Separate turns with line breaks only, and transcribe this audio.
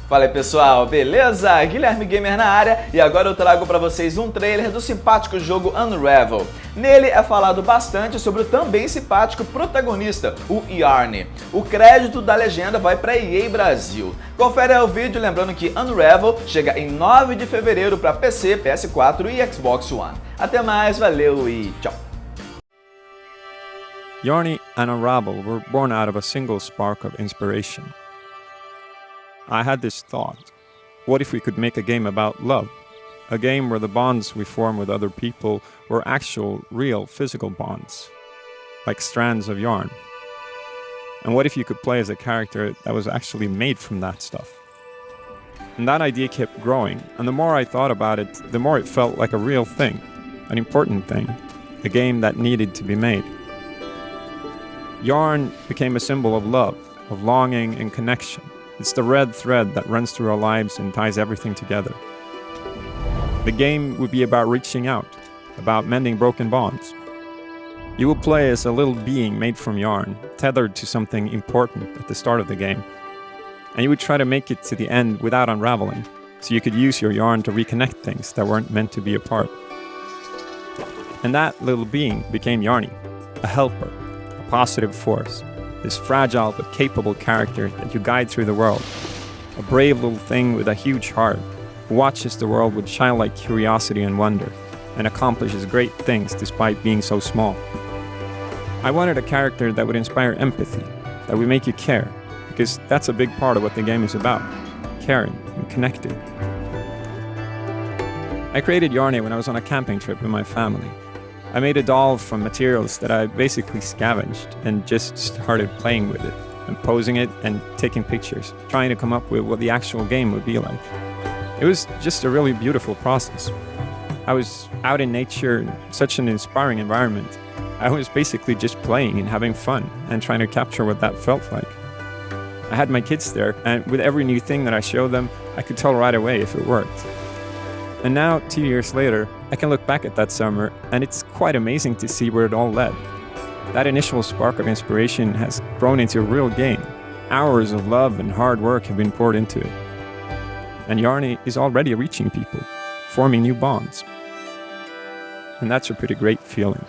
Fala aí pessoal, beleza? Guilherme Gamer na área e agora eu trago pra vocês um trailer do simpático jogo Unravel. Nele é falado bastante sobre o também simpático protagonista, o Yarny. O crédito da legenda vai pra EA Brasil. Confere aí o vídeo, lembrando que Unravel chega em 9 de fevereiro pra PC, PS4 e Xbox One. Até mais, valeu e tchau!
Yarny and Unravel were born out of a single spark of inspiration. I had this thought, what if we could make a game about love? A game where the bonds we form with other people were actual, real, physical bonds, like strands of yarn. And what if you could play as a character that was actually made from that stuff? And that idea kept growing, and the more I thought about it, the more it felt like a real thing, an important thing, a game that needed to be made. Yarn became a symbol of love, of longing and connection. It's the red thread that runs through our lives and ties everything together. The game would be about reaching out, about mending broken bonds. You will play as a little being made from yarn, tethered to something important at the start of the game. And you would try to make it to the end without unraveling, so you could use your yarn to reconnect things that weren't meant to be apart. And that little being became Yarny, a helper, a positive force. This fragile but capable character that you guide through the world. A brave little thing with a huge heart, who watches the world with childlike curiosity and wonder, and accomplishes great things despite being so small. I wanted a character that would inspire empathy, that would make you care, because that's a big part of what the game is about, caring and connecting. I created Yarny when I was on a camping trip with my family. I made a doll from materials that I basically scavenged and just started playing with it and posing it and taking pictures, trying to come up with what the actual game would be like. It was just a really beautiful process. I was out in nature in such an inspiring environment. I was basically just playing and having fun and trying to capture what that felt like. I had my kids there, and with every new thing that I showed them, I could tell right away if it worked. And now, 2 years later, I can look back at that summer, and it's quite amazing to see where it all led. That initial spark of inspiration has grown into a real game. Hours of love and hard work have been poured into it. And Yarny is already reaching people, forming new bonds. And that's a pretty great feeling.